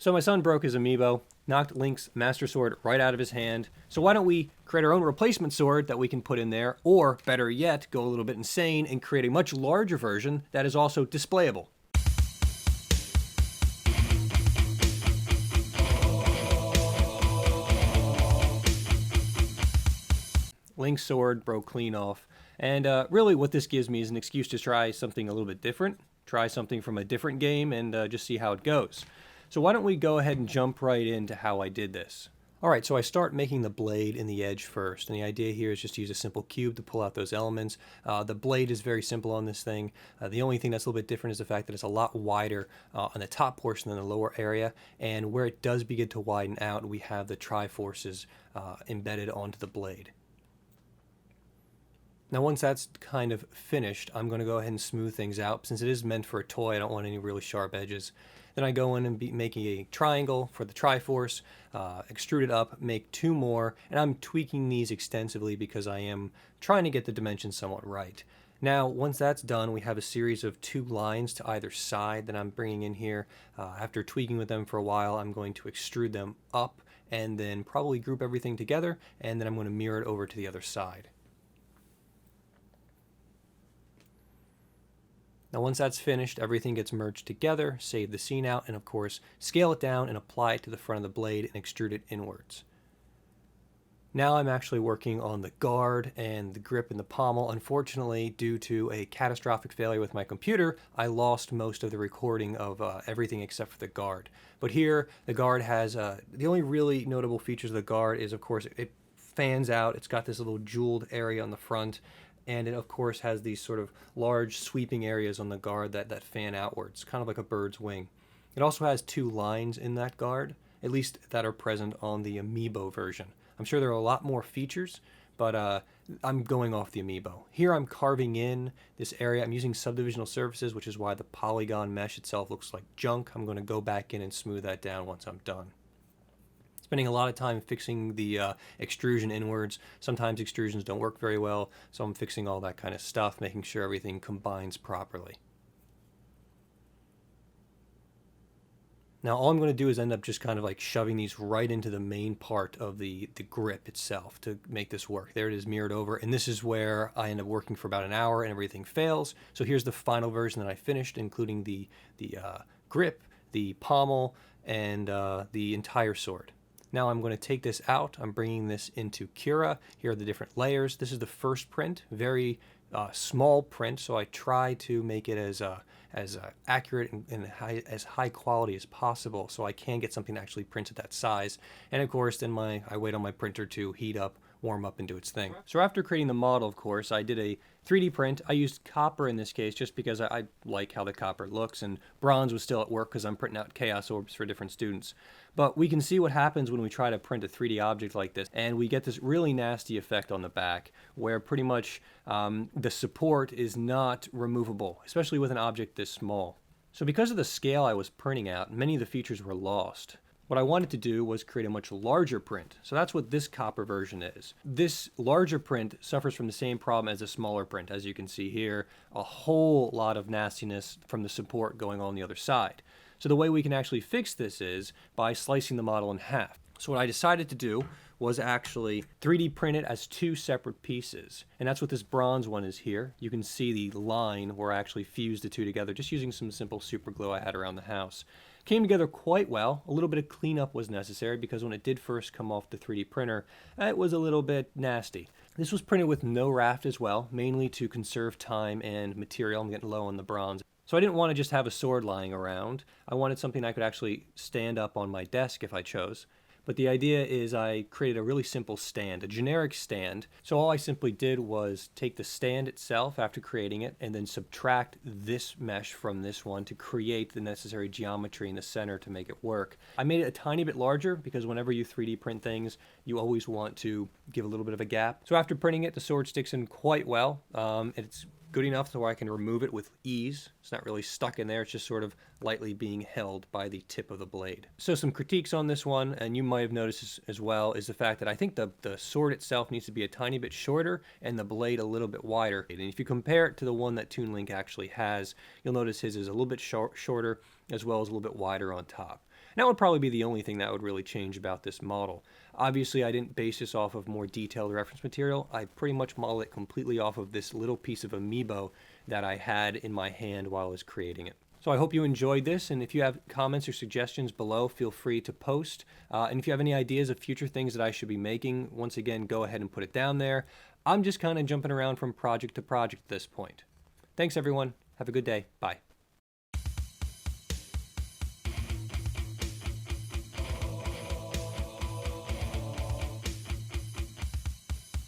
So my son broke his Amiibo, knocked Link's Master Sword right out of his hand. So why don't we create our own replacement sword that we can put in there, or better yet, go a little bit insane and create a much larger version that is also displayable. Link's sword broke clean off. And really what this gives me is an excuse to try something a little bit different, try something from a different game, and just see how it goes. So why don't we go ahead and jump right into how I did this. Alright, so I start making the blade in the edge first, and the idea here is just to use a simple cube to pull out those elements. The blade is very simple on this thing. The only thing that's a little bit different is the fact that it's a lot wider on the top portion than the lower area, and where it does begin to widen out, we have the Triforces embedded onto the blade. Now once that's kind of finished, I'm going to go ahead and smooth things out. Since it is meant for a toy, I don't want any really sharp edges. Then I go in and be making a triangle for the Triforce, extrude it up, make two more, and I'm tweaking these extensively because I am trying to get the dimensions somewhat right. Now, once that's done, we have a series of two lines to either side that I'm bringing in here. After tweaking with them for a while, I'm going to extrude them up and then probably group everything together, and then I'm going to mirror it over to the other side. Now once that's finished, everything gets merged together, save the scene out, and of course, scale it down and apply it to the front of the blade and extrude it inwards. Now I'm actually working on the guard and the grip and the pommel. Unfortunately, due to a catastrophic failure with my computer, I lost most of the recording of everything except for the guard. But here, the guard has, the only really notable features of the guard is, of course, it fans out. It's got this little jeweled area on the front. And it, of course, has these sort of large sweeping areas on the guard that fan outwards, kind of like a bird's wing. It also has two lines in that guard, at least that are present on the Amiibo version. I'm sure there are a lot more features, but I'm going off the Amiibo. Here I'm carving in this area. I'm using subdivisional surfaces, which is why the polygon mesh itself looks like junk. I'm going to go back in and smooth that down once I'm done. Spending a lot of time fixing the extrusion inwards. Sometimes extrusions don't work very well, so I'm fixing all that kind of stuff, making sure everything combines properly. Now all I'm going to do is end up just kind of like shoving these right into the main part of the grip itself to make this work. There it is mirrored over, and this is where I end up working for about an hour and everything fails. So here's the final version that I finished, including the grip, the pommel, and the entire sword. Now I'm going to take this out. I'm bringing this into Cura. Here are the different layers. This is the first print, very small print, so I try to make it as accurate and as high quality as possible so I can get something that actually prints at that size. And of course, then I wait on my printer to heat up, warm up, and do its thing. So after creating the model, of course, I did a 3D print. I used copper in this case just because I like how the copper looks, and bronze was still at work because I'm printing out chaos orbs for different students. But we can see what happens when we try to print a 3D object like this, and we get this really nasty effect on the back where pretty much the support is not removable, especially with an object this small. So because of the scale I was printing out, many of the features were lost. What I wanted to do was create a much larger print. So that's what this copper version is. This larger print suffers from the same problem as a smaller print. As you can see here, a whole lot of nastiness from the support going on the other side. So the way we can actually fix this is by slicing the model in half. So what I decided to do was actually 3D print it as two separate pieces. And that's what this bronze one is here. You can see the line where I actually fused the two together just using some simple super glue I had around the house. Came together quite well. A little bit of cleanup was necessary because when it did first come off the 3D printer, it was a little bit nasty. This was printed with no raft as well, mainly to conserve time and material. I'm getting low on the bronze. So I didn't want to just have a sword lying around. I wanted something I could actually stand up on my desk if I chose. But the idea is I created a really simple stand, a generic stand. So all I simply did was take the stand itself after creating it and then subtract this mesh from this one to create the necessary geometry in the center to make it work. I made it a tiny bit larger because whenever you 3D print things, you always want to give a little bit of a gap. So after printing it, the sword sticks in quite well. It's good enough so I can remove it with ease. It's not really stuck in there, it's just sort of lightly being held by the tip of the blade. So some critiques on this one, and you might have noticed as well, is the fact that I think the sword itself needs to be a tiny bit shorter and the blade a little bit wider. And if you compare it to the one that Toon Link actually has, you'll notice his is a little bit shorter as well as a little bit wider on top. And that would probably be the only thing that would really change about this model. Obviously, I didn't base this off of more detailed reference material. I pretty much modeled it completely off of this little piece of Amiibo that I had in my hand while I was creating it. So I hope you enjoyed this, and if you have comments or suggestions below, feel free to post. And if you have any ideas of future things that I should be making, once again, go ahead and put it down there. I'm just kind of jumping around from project to project at this point. Thanks, everyone. Have a good day. Bye.